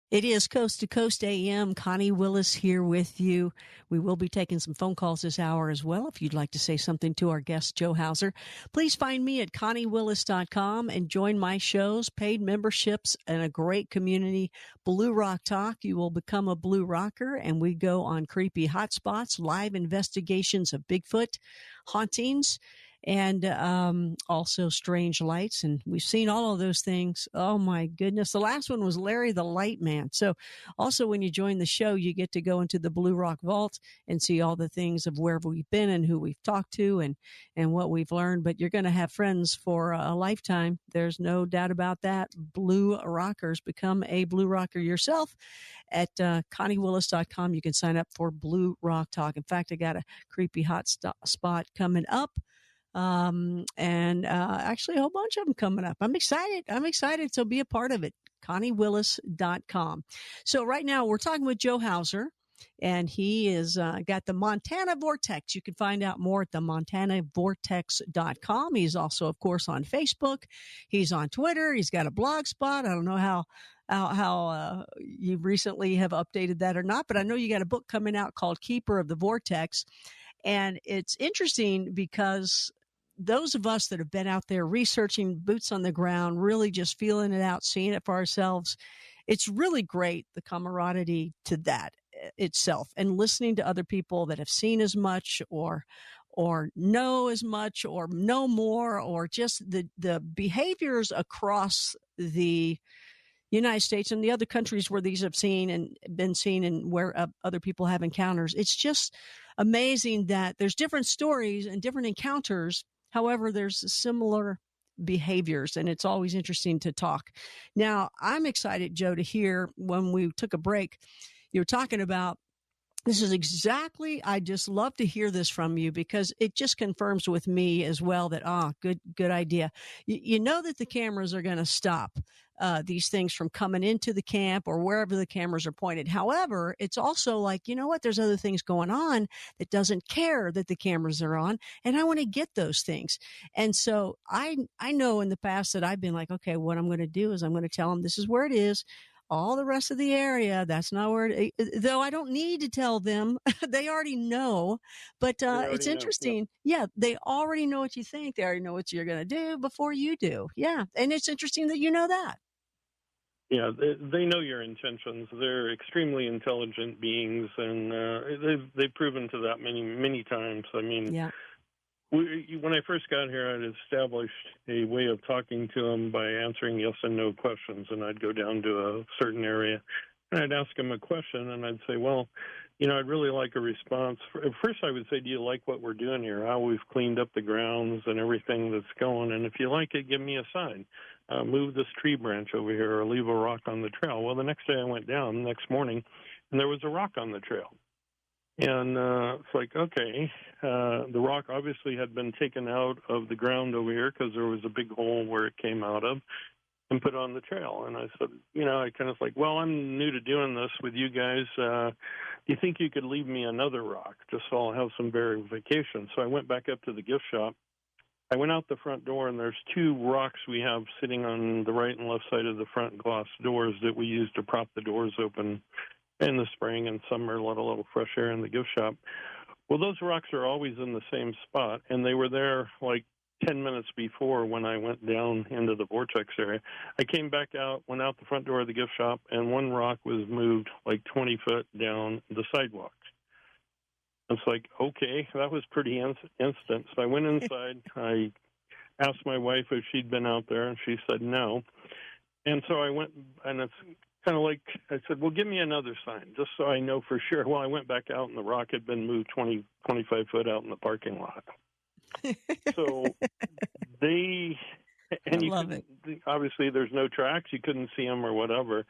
It is Coast to Coast AM. Connie Willis here with you. We will be taking some phone calls this hour as well. If you'd like to say something to our guest, Joe Hauser, please find me at ConnieWillis.com and join my shows, paid memberships, and a great community. Blue Rock Talk. You will become a Blue Rocker, and we go on creepy hotspots, live investigations of Bigfoot, hauntings, and also strange lights. And we've seen all of those things. Oh, my goodness. The last one was Larry the Light Man. So also when you join the show, you get to go into the Blue Rock Vault and see all the things of where we've been and who we've talked to and what we've learned. But you're going to have friends for a lifetime. There's no doubt about that. Blue Rockers. Become a Blue Rocker yourself at ConnieWillis.com. You can sign up for Blue Rock Talk. In fact, I got a creepy hot spot coming up. Actually a whole bunch of them coming up. I'm excited. So be a part of it. ConnieWillis.com. So right now we're talking with Joe Hauser, and he is got the Montana Vortex. You can find out more at the MontanaVortex.com. He's also, of course, on Facebook. He's on Twitter. He's got a blog spot. I don't know how you recently have updated that or not, but I know you got a book coming out called Keeper of the Vortex. And it's interesting because those of us that have been out there researching, boots on the ground, really just feeling it out, seeing it for ourselves, it's really great, the camaraderie to that itself, and listening to other people that have seen as much or know as much or know more, or just the behaviors across the United States and the other countries where these have seen and been seen and where other people have encounters. It's just amazing that there's different stories and different encounters. However, there's similar behaviors, and it's always interesting to talk. Now, I'm excited, Joe, to hear when we took a break, you were talking about this is exactly, I just love to hear this from you because it just confirms with me as well that, good idea. You know that the cameras are going to stop these things from coming into the camp or wherever the cameras are pointed. However, it's also like, you know what, there's other things going on that doesn't care that the cameras are on, and I want to get those things. And so I know in the past that I've been like, okay, what I'm going to do is I'm going to tell them this is where it is. All the rest of the area, that's not where though I don't need to tell them. They already know. But it's interesting. Yeah, they already know what you think. They already know what you're going to do before you do. Yeah, and it's interesting that you know that. Yeah, they know your intentions. They're extremely intelligent beings, and they've proven to that many times. I mean, yeah. When I first got here, I'd established a way of talking to them by answering yes and no questions, and I'd go down to a certain area, and I'd ask them a question, and I'd say, well, you know, I'd really like a response. First, I would say, do you like what we're doing here, how we've cleaned up the grounds and everything that's going, and if you like it, give me a sign. Move this tree branch over here or leave a rock on the trail. Well, the next day I went down, the next morning, and there was a rock on the trail. And it's like, okay, the rock obviously had been taken out of the ground over here because there was a big hole where it came out of and put on the trail. And I said, you know, I kind of like, well, I'm new to doing this with you guys. Do you think you could leave me another rock just so I'll have some verification? So I went back up to the gift shop. I went out the front door, and there's two rocks we have sitting on the right and left side of the front glass doors that we use to prop the doors open in the spring and summer, let a little fresh air in the gift shop. Well, those rocks are always in the same spot, and they were there like 10 minutes before when I went down into the vortex area. I came back out, went out the front door of the gift shop, and one rock was moved like 20 foot down the sidewalk. It's like, okay, that was pretty instant. So I went inside. I asked my wife if she'd been out there, and she said no. And so I went, and it's kind of like, I said, well, give me another sign, just so I know for sure. Well, I went back out, and the rock had been moved 25 foot out in the parking lot. So they, and you love it. Obviously there's no tracks, you couldn't see them or whatever,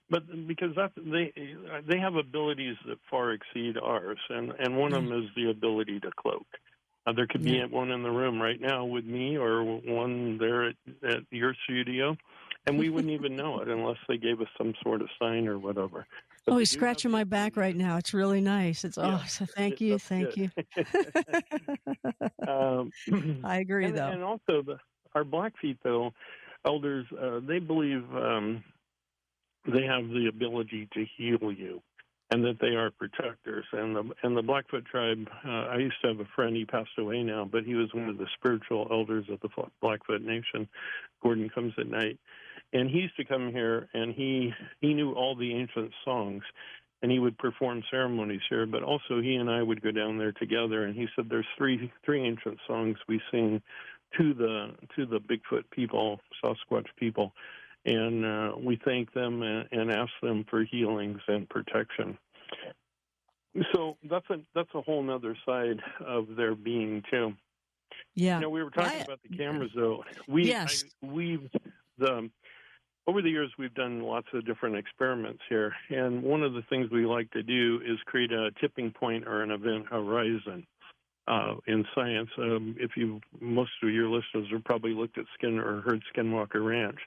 but because they have abilities that far exceed ours, and one of them is the ability to cloak. There could be one in the room right now with me, or one there at your studio, and we wouldn't even know it unless they gave us some sort of sign or whatever. But he's scratching my back right now. It's really nice. It's so thank you. I agree, though. And also our Blackfeet, though, elders, they believe they have the ability to heal you, and that they are protectors. And the Blackfoot tribe, I used to have a friend, he passed away now, but he was one of the spiritual elders of the Blackfoot Nation. Gordon Comes at Night. And he used to come here, and he knew all the ancient songs, and he would perform ceremonies here. But also he and I would go down there together, and he said there's three ancient songs we sing to the Bigfoot people, Sasquatch people, and we thank them and ask them for healings and protection. So that's a whole nother side of their being too. Yeah. We were talking about the cameras, though. Over the years, we've done lots of different experiments here, and one of the things we like to do is create a tipping point or an event horizon in science. Most of your listeners have probably looked at or heard Skinwalker Ranch,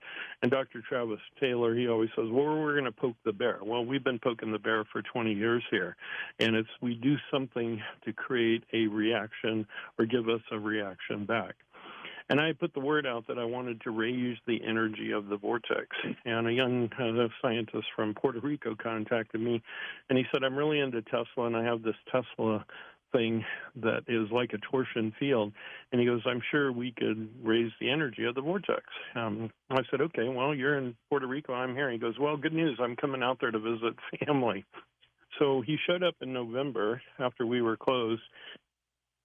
and Dr. Travis Taylor, he always says, well, we're going to poke the bear. Well, we've been poking the bear for 20 years here, and we do something to create a reaction or give us a reaction back. And I put the word out that I wanted to raise the energy of the vortex. And a young scientist from Puerto Rico contacted me, and he said, I'm really into Tesla, and I have this Tesla thing that is like a torsion field. And he goes, I'm sure we could raise the energy of the vortex. I said, okay, well, you're in Puerto Rico, I'm here. He goes, well, good news, I'm coming out there to visit family. So he showed up in November after we were closed,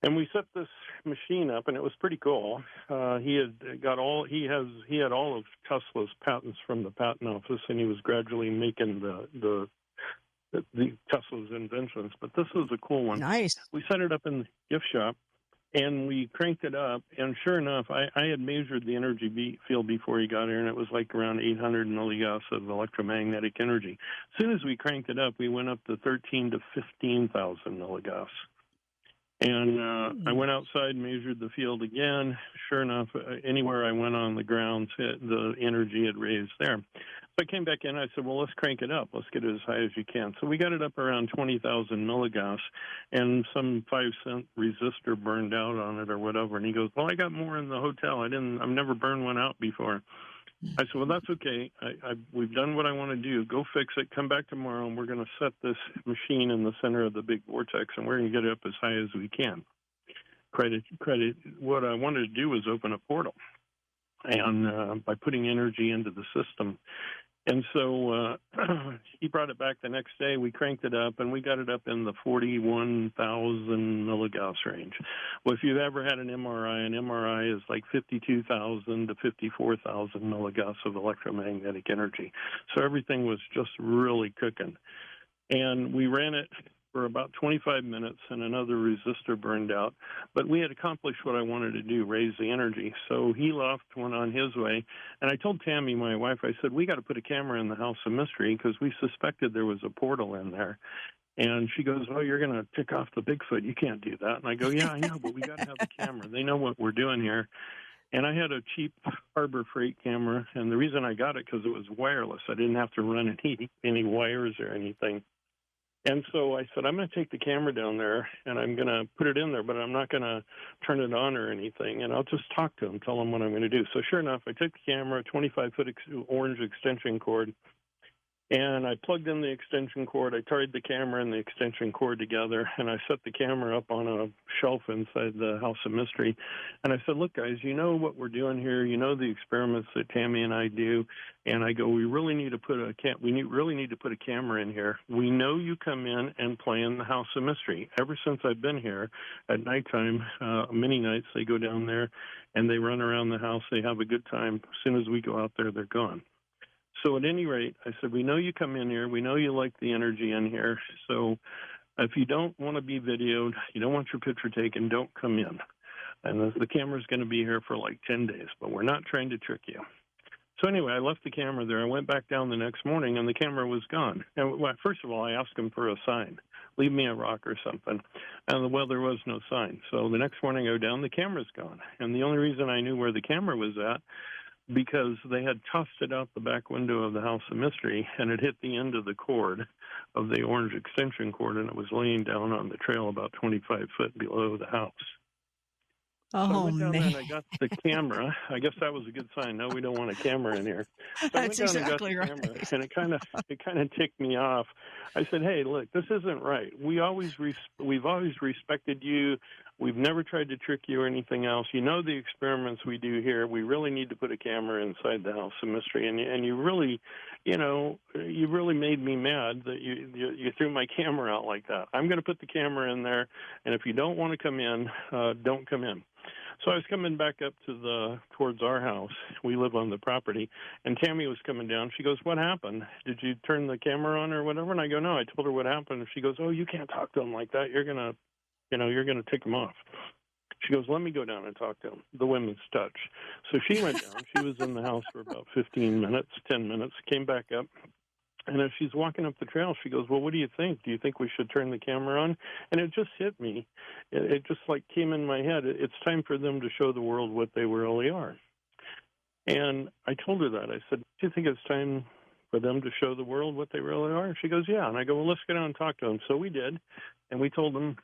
and we set this machine up, and it was pretty cool. He had all of Tesla's patents from the patent office, and he was gradually making the Tesla's inventions. But this was a cool one. Nice. We set it up in the gift shop, and we cranked it up. And sure enough, I had measured the energy field before he got here, and it was like around 800 milligauss of electromagnetic energy. As soon as we cranked it up, we went up to 13 to 15,000 milligauss. And I went outside, measured the field again. Sure enough, anywhere I went on the ground, the energy had raised there. So I came back in. I said, well, let's crank it up. Let's get it as high as you can. So we got it up around 20,000 milligauss, and some 5-cent resistor burned out on it or whatever. And he goes, well, I got more in the hotel. I've never burned one out before. I said, well, that's okay. We've done what I want to do. Go fix it. Come back tomorrow, and we're going to set this machine in the center of the big vortex, and we're going to get it up as high as we can. Credit. What I wanted to do was open a portal, and by putting energy into the system. And so he brought it back the next day. We cranked it up, and we got it up in the 41,000 milligauss range. Well, if you've ever had an MRI is like 52,000 to 54,000 milligauss of electromagnetic energy. So everything was just really cooking. And we ran it for about 25 minutes, and another resistor burned out. But we had accomplished what I wanted to do, raise the energy. So he left, went on his way. And I told Tammy, my wife, I said, we got to put a camera in the House of Mystery because we suspected there was a portal in there. And she goes, oh, you're going to tick off the Bigfoot. You can't do that. And I go, yeah, I know, but we got to have a camera. They know what we're doing here. And I had a cheap Harbor Freight camera, and the reason I got it because it was wireless. I didn't have to run any wires or anything. And so I said, I'm going to take the camera down there, and I'm going to put it in there, but I'm not going to turn it on or anything, and I'll just talk to him, tell him what I'm going to do. So sure enough, I took the camera, a 25-foot orange extension cord, and I plugged in the extension cord. I tied the camera and the extension cord together, and I set the camera up on a shelf inside the House of Mystery. And I said, look, guys, you know what we're doing here. You know the experiments that Tammy and I do. And I go, we really need to put a camera in here. We know you come in and play in the House of Mystery. Ever since I've been here at nighttime, many nights they go down there and they run around the house. They have a good time. As soon as we go out there, they're gone. So at any rate, I said, we know you come in here. We know you like the energy in here. So if you don't want to be videoed, you don't want your picture taken, don't come in. And the camera's going to be here for like 10 days, but we're not trying to trick you. So anyway, I left the camera there. I went back down the next morning, and the camera was gone. And first of all, I asked him for a sign. Leave me a rock or something. And, well, there was no sign. So the next morning I go down, the camera's gone. And the only reason I knew where the camera was at because they had tossed it out the back window of the House of Mystery, and it hit the end of the cord of the orange extension cord, and it was laying down on the trail about 25 foot below the house. So I Oh, went down there man. and I got the camera. I guess that was a good sign. No, we don't want a camera in here. So I went That's down and got exactly the camera, right. and it kind of ticked me off. I said, "Hey, look, this isn't right. We've always respected you. We've never tried to trick you or anything else. You know the experiments we do here. We really need to put a camera inside the House of Mystery, and you really, you really made me mad that you threw my camera out like that. I'm going to put the camera in there, and if you don't want to come in, don't come in." So I was coming back up towards our house. We live on the property, and Tammy was coming down. She goes, "What happened? Did you turn the camera on or whatever?" And I go, "No." I told her what happened, and she goes, "Oh, you can't talk to him like that. You're gonna tick him off." She goes, "Let me go down and talk to him." The women's touch. So she went down. She was in the house for about 15 minutes, 10 minutes. Came back up. And as she's walking up the trail, she goes, "Well, what do you think? Do you think we should turn the camera on?" And it just hit me. It just like came in my head. It's time for them to show the world what they really are. And I told her that. I said, "Do you think it's time for them to show the world what they really are?" And she goes, "Yeah." And I go, "Well, let's get out and talk to them." So we did. And we told them,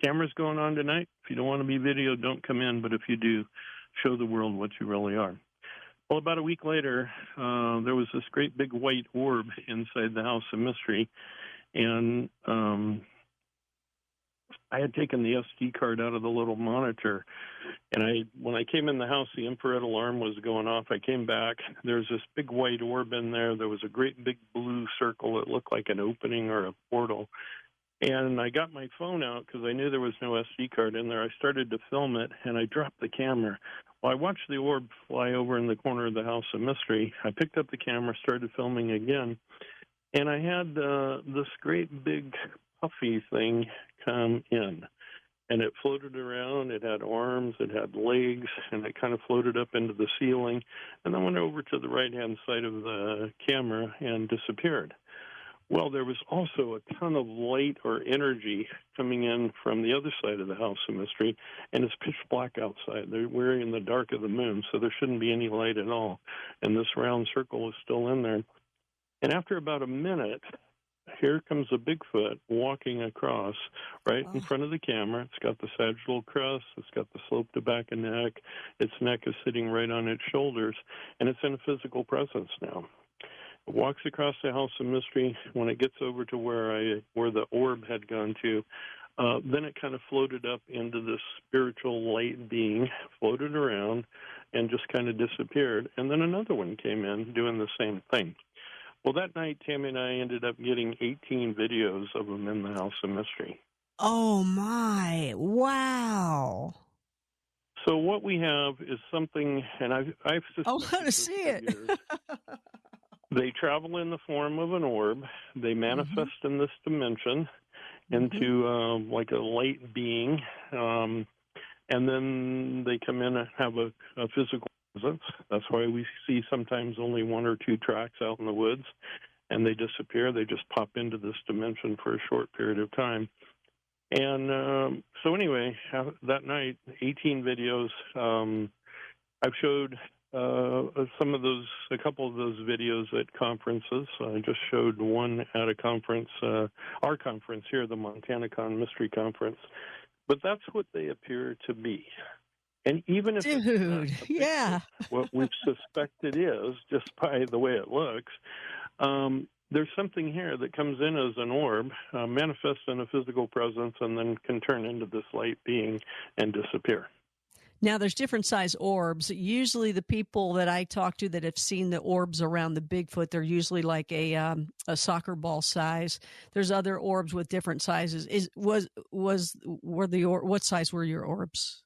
camera's going on tonight. If you don't want to be videoed, don't come in. But if you do, show the world what you really are. Well, about a week later, there was this great big white orb inside the House of Mystery, and I had taken the SD card out of the little monitor, and when I came in the house, the infrared alarm was going off. I came back. There was this big white orb in there. There was a great big blue circle that looked like an opening or a portal. And I got my phone out because I knew there was no SD card in there. I started to film it, and I dropped the camera. Well, I watched the orb fly over in the corner of the House of Mystery. I picked up the camera, started filming again, and I had this great big puffy thing come in. And it floated around. It had arms, it had legs, and it kind of floated up into the ceiling, and then went over to the right-hand side of the camera and disappeared. Well, there was also a ton of light or energy coming in from the other side of the House of Mystery, and it's pitch black outside. We're in the dark of the moon, so there shouldn't be any light at all. And this round circle is still in there. And after about a minute, here comes a Bigfoot walking across right in front of the camera. It's got the sagittal crest. It's got the slope to back and neck. Its neck is sitting right on its shoulders, and it's in a physical presence now. It walks across the House of Mystery. When it gets over to where the orb had gone to, then it kind of floated up into this spiritual light being, floated around, and just kind of disappeared. And then another one came in doing the same thing. Well, that night, Tammy and I ended up getting 18 videos of them in the House of Mystery. Oh, my. Wow. So what we have is something, and I've I want to see it. They travel in the form of an orb. They manifest in this dimension into like a light being, and then they come in and have a physical presence. That's why we see sometimes only one or two tracks out in the woods, and they disappear. They just pop into this dimension for a short period of time. And so anyway, that night, 18 videos. I've showed a couple of those videos at conferences. I just showed one at a conference, our conference here, the Montana Mystery Conference. But that's what they appear to be. And even if it's not what we suspect it is, just by the way it looks, there's something here that comes in as an orb, manifests in a physical presence, and then can turn into this light being and disappear. Now, there's different size orbs. Usually the people that I talk to that have seen the orbs around the Bigfoot, they're usually like a soccer ball size. There's other orbs with different sizes. What size were your orbs?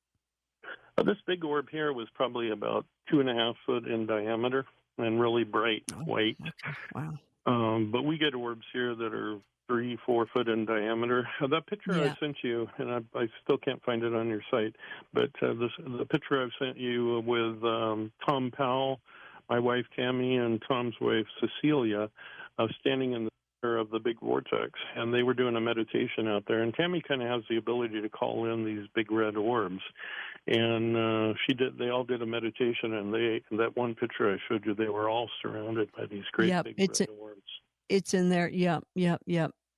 This big orb here was probably about 2.5 foot in diameter and really bright white. Okay. Wow. But we get orbs here that are 3-4 foot in diameter. That picture I sent you, and I still can't find it on your site, but the picture I've sent you with Tom Powell, my wife Tammy, and Tom's wife Cecilia, standing in the center of the big vortex, and they were doing a meditation out there. And Tammy kind of has the ability to call in these big red orbs, and they all did a meditation, and that one picture I showed you, they were all surrounded by these great big red orbs. It's in there. Yep.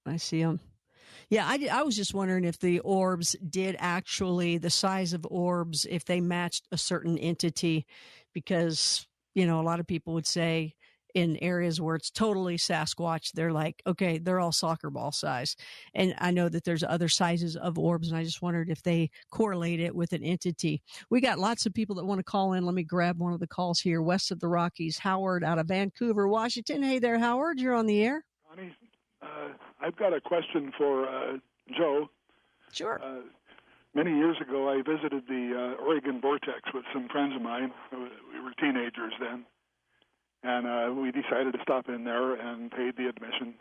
I see them. Yeah, I was just wondering if the orbs did actually, the size of orbs, if they matched a certain entity, because, a lot of people would say in areas where it's totally Sasquatch, they're like, okay, they're all soccer ball size. And I know that there's other sizes of orbs, and I just wondered if they correlate it with an entity. We got lots of people that want to call in. Let me grab one of the calls here. West of the Rockies, Howard out of Vancouver, Washington. Hey there, Howard. You're on the air. Connie, I've got a question for Joe. Sure. Many years ago, I visited the Oregon Vortex with some friends of mine. We were teenagers then. And we decided to stop in there and paid the admission.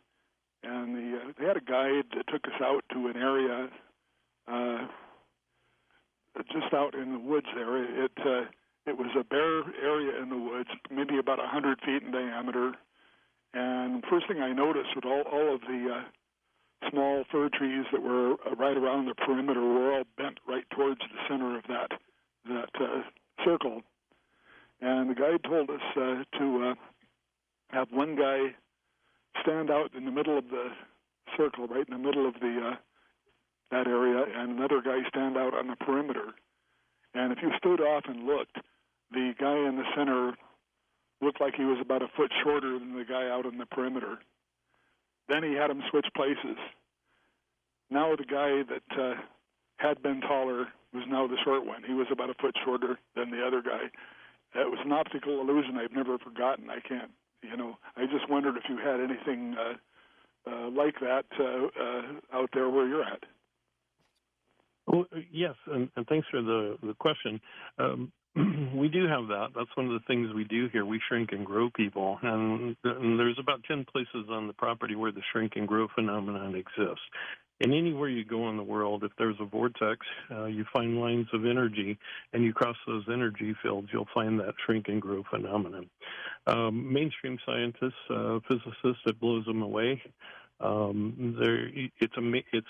And they had a guide that took us out to an area just out in the woods there. It was a bare area in the woods, maybe about 100 feet in diameter. And first thing I noticed was all of the small fir trees that were right around the perimeter were all bent right towards the center of that circle. And the guide told us to have one guy stand out in the middle of the circle, right in the middle of that area, and another guy stand out on the perimeter. And if you stood off and looked, the guy in the center looked like he was about a foot shorter than the guy out on the perimeter. Then he had him switch places. Now the guy that had been taller was now the short one. He was about a foot shorter than the other guy. It was an optical illusion I've never forgotten. I just wondered if you had anything like that out there where you're at. Well, yes, and thanks for the question. We do have that. That's one of the things we do here. We shrink and grow people, and there's about 10 places on the property where the shrink and grow phenomenon exists. And anywhere you go in the world, if there's a vortex, you find lines of energy, and you cross those energy fields, you'll find that shrink and grow phenomenon. Mainstream scientists, physicists, it blows them away. It's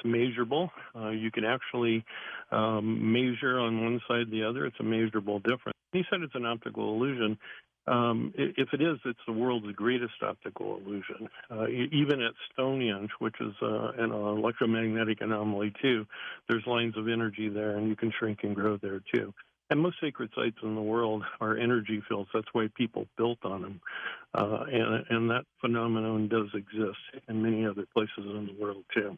measurable. You can actually measure on one side or the other. It's a measurable difference. He said it's an optical illusion. If it is, it's the world's greatest optical illusion. Even at Stonehenge, which is an electromagnetic anomaly too, there's lines of energy there, and you can shrink and grow there too. And most sacred sites in the world are energy fields. That's why people built on them. And that phenomenon does exist in many other places in the world too.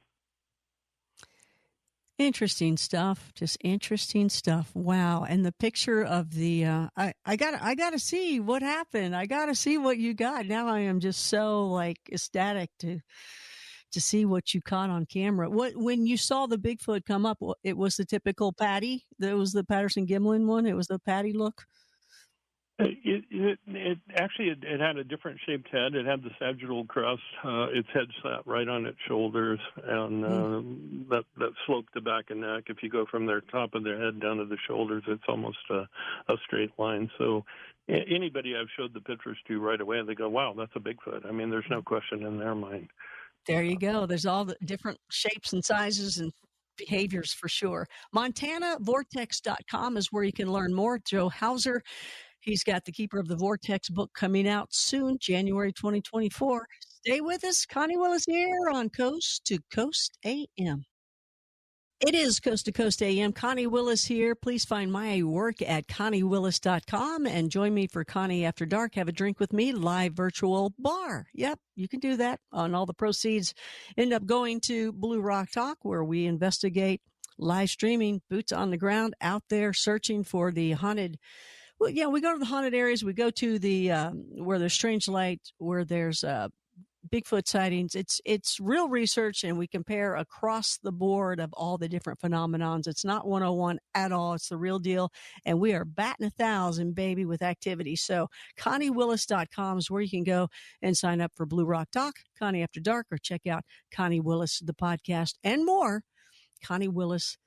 Interesting stuff. Just interesting stuff. Wow. And the picture of the, I gotta see what happened. I gotta see what you got. Now I am just so ecstatic to see what you caught on camera. When you saw the Bigfoot come up, it was the typical Patty. That was the Patterson-Gimlin one. It was the Patty look. It actually had a different shaped head. It had the sagittal crest. Its head sat right on its shoulders, and that sloped the back and neck. If you go from their top of their head down to the shoulders, it's almost a straight line. So anybody I've showed the pictures to right away, they go, "Wow, that's a Bigfoot." I mean, there's no question in their mind. There you go. There's all the different shapes and sizes and behaviors for sure. MontanaVortex.com is where you can learn more. Joe Hauser, he's got the Keeper of the Vortex book coming out soon, January 2024. Stay with us. Connie Willis here on Coast to Coast AM. It is Coast to Coast AM. Connie Willis here. Please find my work at ConnieWillis.com and join me for Connie After Dark. Have a drink with me, live virtual bar. Yep, you can do that. And all the proceeds end up going to Blue Rock Talk, where we investigate live streaming, boots on the ground, out there searching for the haunted. Well, yeah, we go to the haunted areas. We go to the where there's strange light, where there's Bigfoot sightings. It's real research, and we compare across the board of all the different phenomenons. It's not 101 at all. It's the real deal, and we are batting 1,000, baby, with activity. So ConnieWillis.com is where you can go and sign up for Blue Rock Talk, Connie After Dark, or check out Connie Willis, the podcast, and more. ConnieWillis.com.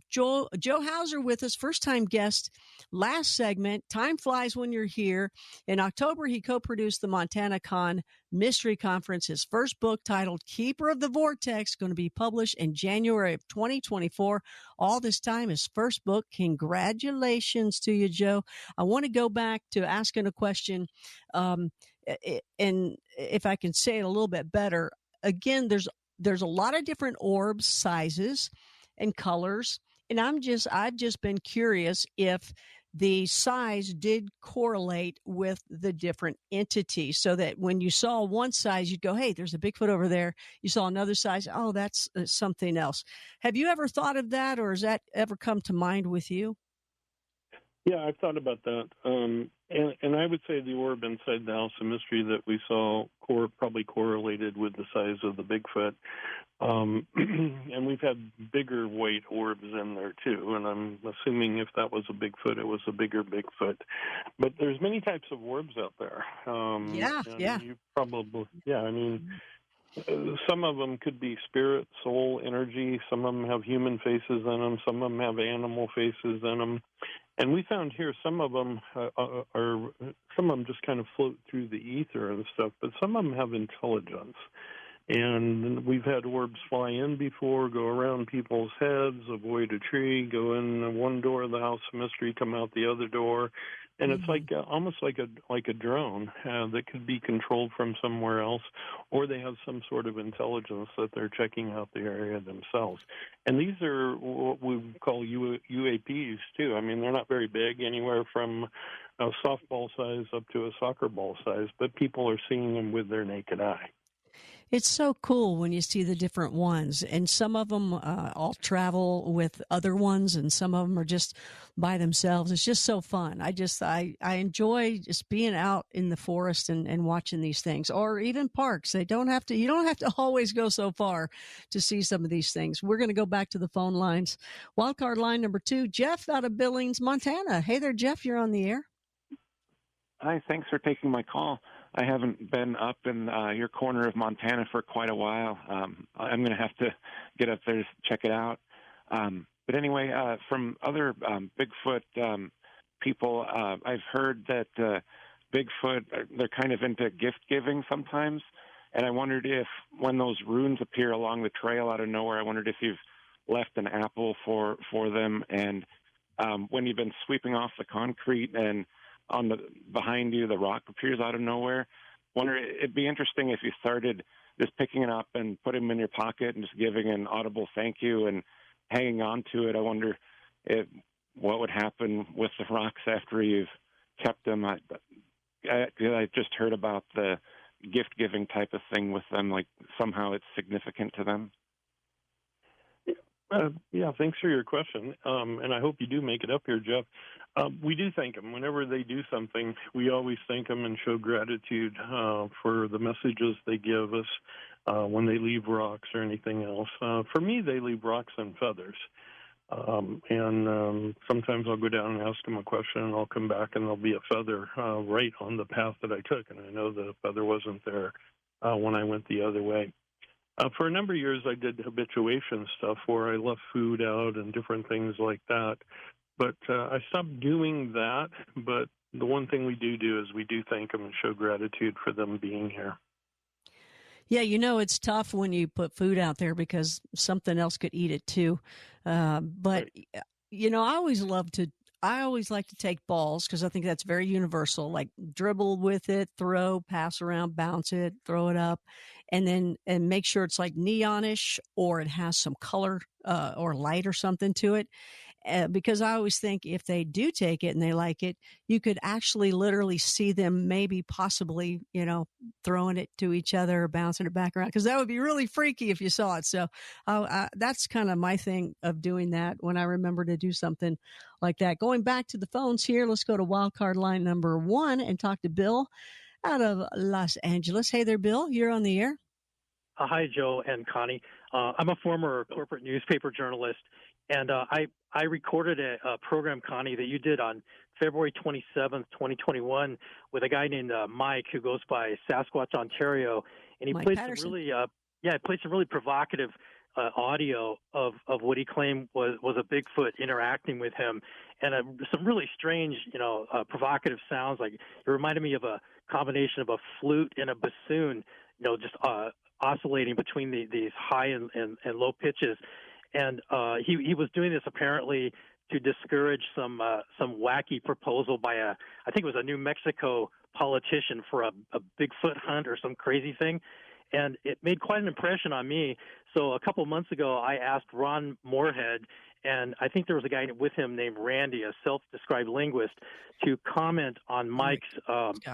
Joe Hauser with us, first-time guest. Last segment, time flies when you're here. In October, he co-produced the Montana Con Mystery Conference. His first book, titled Keeper of the Vortex, going to be published in January of 2024. All this time, his first book. Congratulations to you, Joe. I want to go back to asking a question, and if I can say it a little bit better, again, there's there's a lot of different orbs, sizes, and colors. And I've just been curious if the size did correlate with the different entities, so that when you saw one size, you'd go, hey, there's a Bigfoot over there. You saw another size. Oh, that's something else. Have you ever thought of that, or has that ever come to mind with you? Yeah, I've thought about that. And I would say the orb inside the House of Mystery that we saw probably correlated with the size of the Bigfoot. And we've had bigger white orbs in there, too. And I'm assuming if that was a Bigfoot, it was a bigger Bigfoot. But there's many types of orbs out there. Yeah. You probably, I mean, some of them could be spirit, soul, energy. Some of them have human faces in them. Some of them have animal faces in them. And we found here some of them just kind of float through the ether and stuff, but some of them have intelligence. And we've had orbs fly in before, go around people's heads, avoid a tree, go in one door of the House of Mystery, come out the other door. And it's like almost like a drone that could be controlled from somewhere else, or they have some sort of intelligence that they're checking out the area themselves. And these are what we call UAPs too. I mean, they're not very big, anywhere from a softball size up to a soccer ball size, but people are seeing them with their naked eye. It's so cool when you see the different ones, and some of them all travel with other ones, and some of them are just by themselves. It's just so fun. I enjoy just being out in the forest and watching these things, or even parks. You don't have to always go so far to see some of these things. We're going to go back to the phone lines. Wildcard line number 2, Jeff out of Billings, Montana. Hey there, Jeff. You're on the air. Hi, thanks for taking my call. I haven't been up in your corner of Montana for quite a while. I'm going to have to get up there to check it out. But anyway, from other Bigfoot people, I've heard that Bigfoot, they're kind of into gift giving sometimes. And I wondered if when those runes appear along the trail out of nowhere, I wondered if you've left an apple for them. And when you've been sweeping off the concrete and behind you, the rock appears out of nowhere. Wonder, it'd be interesting if you started just picking it up and putting them in your pocket and just giving an audible thank you and hanging on to it. I wonder what would happen with the rocks after you've kept them. I just heard about the gift-giving type of thing with them, like somehow it's significant to them. Yeah, thanks for your question, and I hope you do make it up here, Jeff. We do thank them. Whenever they do something, we always thank them and show gratitude for the messages they give us when they leave rocks or anything else. For me, they leave rocks and feathers. And sometimes I'll go down and ask them a question, and I'll come back, and there'll be a feather right on the path that I took, and I know the feather wasn't there when I went the other way. For a number of years, I did habituation stuff where I left food out and different things like that. But I stopped doing that. But the one thing we do is we do thank them and show gratitude for them being here. Yeah, it's tough when you put food out there because something else could eat it too. But, I always like to take balls because I think that's very universal, like dribble with it, throw, pass around, bounce it, throw it up, and make sure it's like neonish or it has some color or light or something to it. Because I always think if they do take it and they like it, you could actually literally see them maybe possibly, throwing it to each other or bouncing it back around, because that would be really freaky if you saw it. So that's kind of my thing of doing that when I remember to do something like that. Going back to the phones here, let's go to wildcard line number 1 and talk to Bill out of Los Angeles. Hey there, Bill. You're on the air. Hi, Joe and Connie. I'm a former corporate newspaper journalist, and I recorded a program, Connie, that you did on February 27th, 2021, with a guy named Mike, who goes by Sasquatch Ontario, and he played some really provocative audio of what he claimed was a Bigfoot interacting with him, and some really strange, provocative sounds. Like, it reminded me of a combination of a flute and a bassoon, just oscillating between these high and low pitches. And he was doing this apparently to discourage some wacky proposal by I think it was a New Mexico politician for a Bigfoot hunt or some crazy thing. And it made quite an impression on me. So a couple months ago, I asked Ron Moorhead, and I think there was a guy with him named Randy, a self-described linguist, to comment on Mike's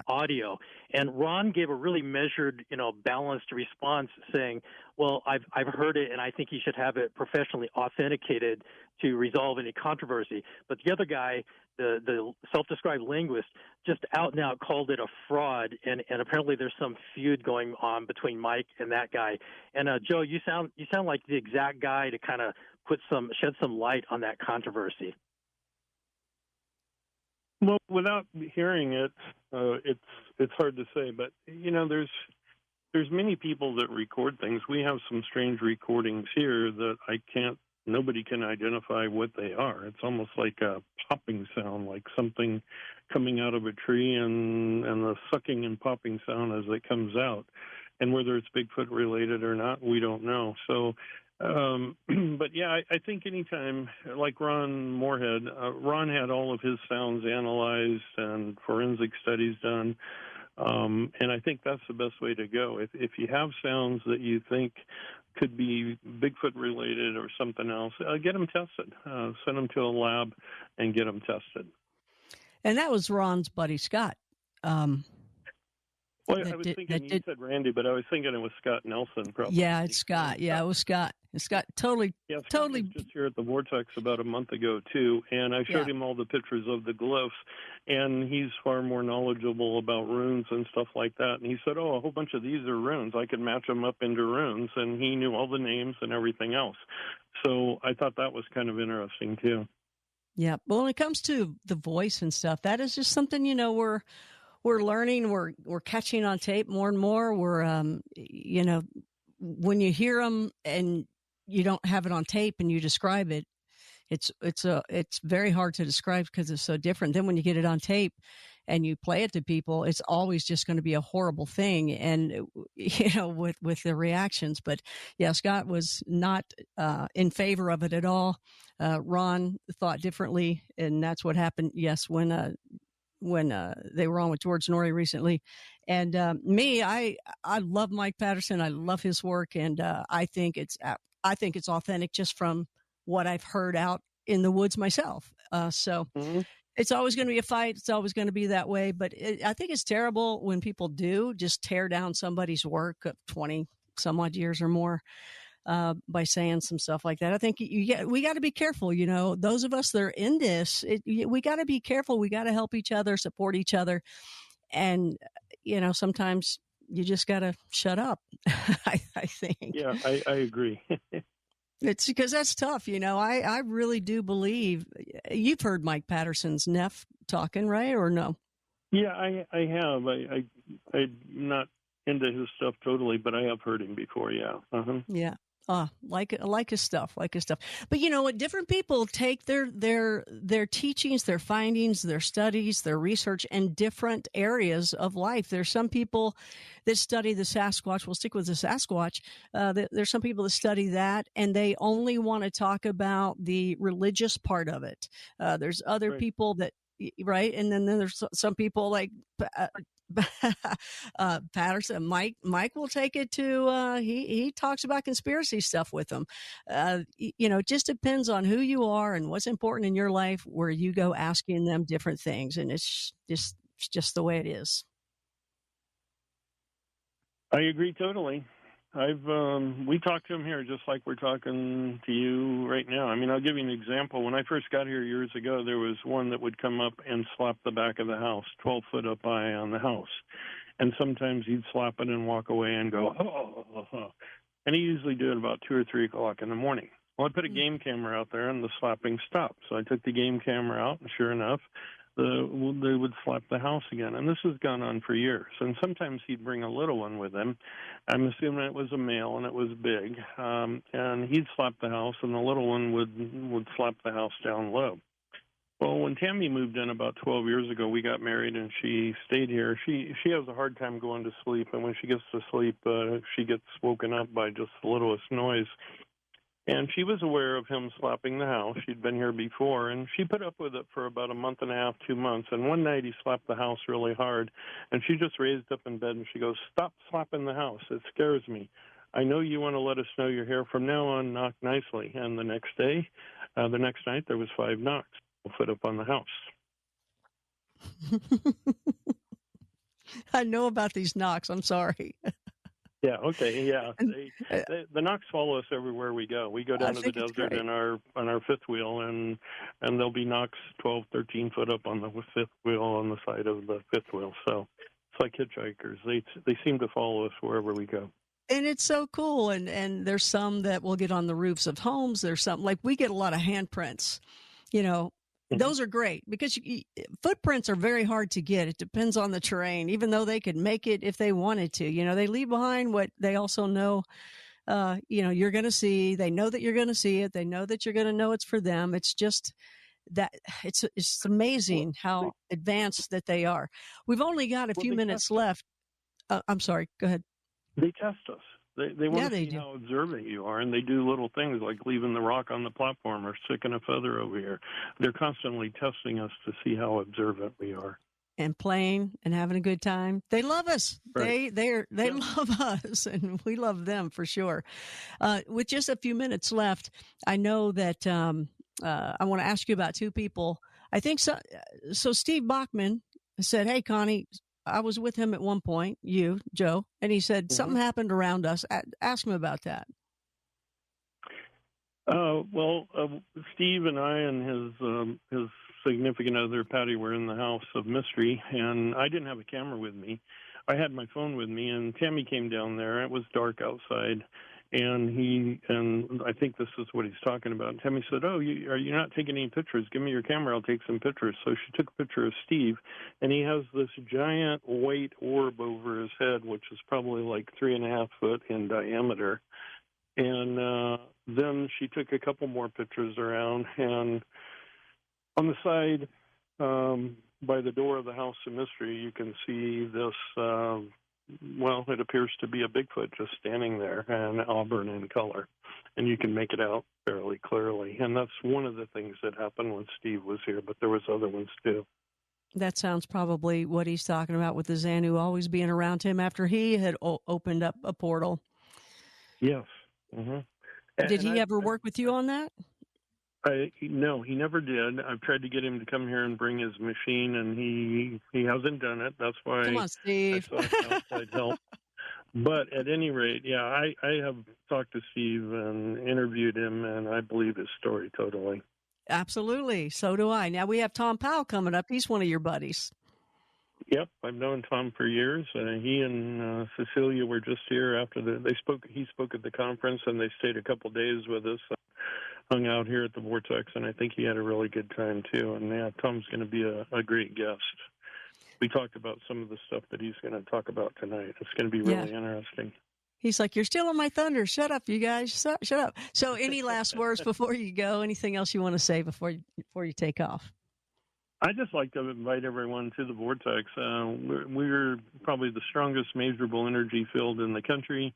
audio. And Ron gave a really measured, balanced response, saying, "Well, I've heard it, and I think you should have it professionally authenticated to resolve any controversy." But the other guy, the self-described linguist, just out and out called it a fraud, and apparently there's some feud going on between Mike and that guy. And Joe, you sound like the exact guy to kind of shed some light on that controversy. Well, without hearing it, it's hard to say. But there's many people that record things. We have some strange recordings here that nobody can identify what they are. It's almost like a popping sound, like something coming out of a tree, and the sucking and popping sound as it comes out. And whether it's Bigfoot related or not, we don't know. So, but yeah, I think anytime, like Ron Moorhead, Ron had all of his sounds analyzed and forensic studies done. And I think that's the best way to go. If you have sounds that you think could be Bigfoot related or something else, get them tested. Send them to a lab and get them tested. And that was Ron's buddy Scott. Well, I was thinking you said Randy, but I was thinking it was Scott Nelson. Probably. Yeah, it's Scott. Yeah, it was Scott. And Scott totally. Was just here at the Vortex about a month ago too, and I showed him all the pictures of the glyphs, and he's far more knowledgeable about runes and stuff like that. And he said, "Oh, a whole bunch of these are runes. I could match them up into runes," and he knew all the names and everything else. So I thought that was kind of interesting too. Yeah, well, when it comes to the voice and stuff, that is just something we're learning. We're catching on tape more and more. We're when you hear them and you don't have it on tape and you describe it, it's very hard to describe because it's so different. Then when you get it on tape and you play it to people, it's always just going to be a horrible thing. And with the reactions. But yeah, Scott was not in favor of it at all. Ron thought differently, and that's what happened. Yes, when they were on with George Norrie recently. And me, I love Mike Patterson. I love his work, and I think it's authentic just from what I've heard out in the woods myself. It's always going to be a fight. It's always going to be that way. But I think it's terrible when people do just tear down somebody's work of 20 some odd years or more. By saying some stuff like that. I think we got to be careful. Those of us that are in this, we got to be careful. We got to help each other, support each other. And, sometimes you just got to shut up, I think. Yeah, I agree. It's because that's tough. I really do believe you've heard Mike Patterson's Neff talking, right? Or no? Yeah, I have. I'm not into his stuff totally, but I have heard him before. Yeah. Uh-huh. Yeah. Like his stuff. But you know what? Different people take their teachings, their findings, their studies, their research in different areas of life. There's some people that study the Sasquatch. We'll stick with the Sasquatch. There's some people that study that, and they only want to talk about the religious part of it. There's other people that, right? And then there's some people like Patterson. Mike will take it to he talks about conspiracy stuff with them. It just depends on who you are and what's important in your life, where you go asking them different things, and it's just the way it is. I agree totally. We talked to him here just like we're talking to you right now. I mean, I'll give you an example. When I first got here years ago, there was one that would come up and slap the back of the house, 12 foot up high on the house. And sometimes he'd slap it and walk away and go, oh. And he usually do it about 2 or 3 o'clock in the morning. Well, I put a game camera out there and the slapping stopped. So I took the game camera out, and sure enough, they would slap the house again. And this has gone on for years. And sometimes he'd bring a little one with him. I'm assuming it was a male and it was big. And he'd slap the house, and the little one would slap the house down low. Well, when Tammy moved in about 12 years ago, we got married and she stayed here. She has a hard time going to sleep. And when she gets to sleep, she gets woken up by just the littlest noise. And she was aware of him slapping the house. She'd been here before, and she put up with it for about a month and a half, 2 months. And one night he slapped the house really hard, and she just raised up in bed and she goes, "Stop slapping the house. It scares me. I know you want to let us know you're here. From now on, knock nicely." And the next night, there was 5 knocks, a foot up on the house. I know about these knocks. I'm sorry. Yeah. Okay. Yeah. The knocks follow us everywhere we go. We go down to the desert on our fifth wheel, and there'll be knocks 12, 13 foot up on the fifth wheel on the side of the fifth wheel. So it's like hitchhikers. They seem to follow us wherever we go. And it's so cool. And there's some that will get on the roofs of homes. There's some, like, we get a lot of handprints, Those are great because footprints are very hard to get. It depends on the terrain, even though they could make it if they wanted to. They leave behind what they also know, you're going to see. They know that you're going to see it. They know that you're going to know it's for them. It's just that it's amazing how advanced that they are. We've only got a few minutes left. I'm sorry. Go ahead. They test us. They want to see how observant you are, and they do little things like leaving the rock on the platform or sticking a feather over here. They're constantly testing us to see how observant we are. And playing and having a good time. They love us. Right. They love us, and we love them for sure. With just a few minutes left, I know that I want to ask you about 2 people. I think so. So Steve Bachman said, "Hey, Connie, I was with him at one point, you, Joe," and he said, "Something happened around us." Ask him about that. Steve and I and his significant other, Patty, were in the house of mystery, and I didn't have a camera with me. I had my phone with me, and Tammy came down there. It was dark outside, and I think this is what he's talking about. Tammy said, "Oh, are you not taking any pictures? Give me your camera. I'll take some pictures." So she took a picture of Steve, and he has this giant white orb over his head, which is probably like 3.5 foot in diameter. And then she took a couple more pictures around, and on the side by the door of the house of mystery, you can see this, it appears to be a Bigfoot just standing there, and auburn in color. And you can make it out fairly clearly. And that's one of the things that happened when Steve was here, but there was other ones too. That sounds probably what he's talking about with the Xanu always being around him after he had opened up a portal. Yes. Mm-hmm. Did he ever work with you on that? No, he never did. I've tried to get him to come here and bring his machine, and he hasn't done it. That's why Come on, Steve. I sought outside help. But at any rate, yeah, I have talked to Steve and interviewed him, and I believe his story totally. Absolutely. So do I. Now we have Tom Powell coming up. He's one of your buddies. Yep, I've known Tom for years. He and Cecilia were just here after he spoke at the conference, and they stayed a couple days with us. Hung out here at the Vortex, and I think he had a really good time too. And yeah, Tom's going to be a great guest. We talked about some of the stuff that he's going to talk about tonight. It's going to be really interesting. He's like, "You're stealing my thunder. Shut up, you guys. Shut up." So any last words before you go? Anything else you want to say before you take off? I'd just like to invite everyone to the Vortex. We're probably the strongest measurable energy field in the country.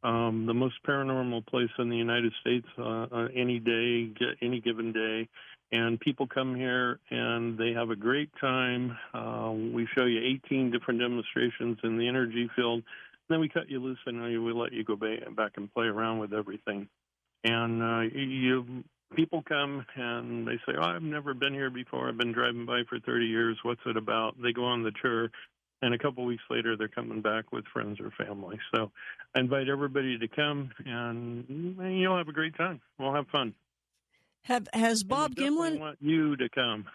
The most paranormal place in the United States any given day. And people come here and they have a great time. We show you 18 different demonstrations in the energy field. Then we cut you loose and we let you go back and play around with everything. And people come and they say, "Oh, I've never been here before. I've been driving by for 30 years. What's it about?" They go on the tour. And a couple of weeks later, they're coming back with friends or family. So I invite everybody to come, and you'll have a great time. We'll have fun. Has Bob Gimlin? I want you to come.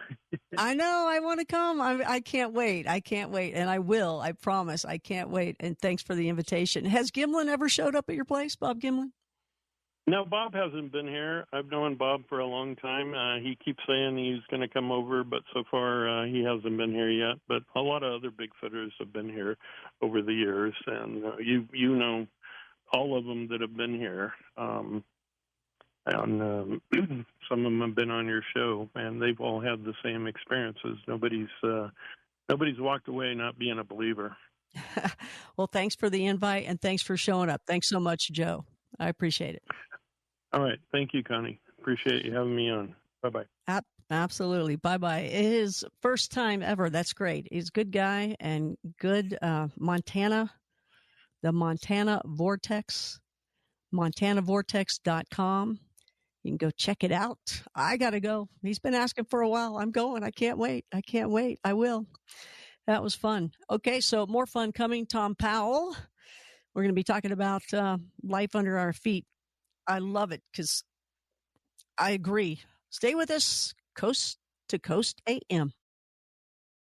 I know. I want to come. I can't wait. I can't wait. And I will. I promise. I can't wait. And thanks for the invitation. Has Gimlin ever showed up at your place, Bob Gimlin? No, Bob hasn't been here. I've known Bob for a long time. He keeps saying he's going to come over, but so far he hasn't been here yet. But a lot of other Bigfooters have been here over the years, and you know all of them that have been here. And some of them have been on your show, and they've all had the same experiences. Nobody's walked away not being a believer. Well, thanks for the invite, and thanks for showing up. Thanks so much, Joe. I appreciate it. All right. Thank you, Connie. Appreciate you having me on. Bye-bye. Absolutely. Bye-bye. His first time ever. That's great. He's a good guy and good Montana, the Montana Vortex, montanavortex.com. You can go check it out. I got to go. He's been asking for a while. I'm going. I can't wait. I will. That was fun. Okay, so more fun coming. Tom Powell. We're going to be talking about life under our feet. I love it because I agree. Stay with us. Coast to Coast AM.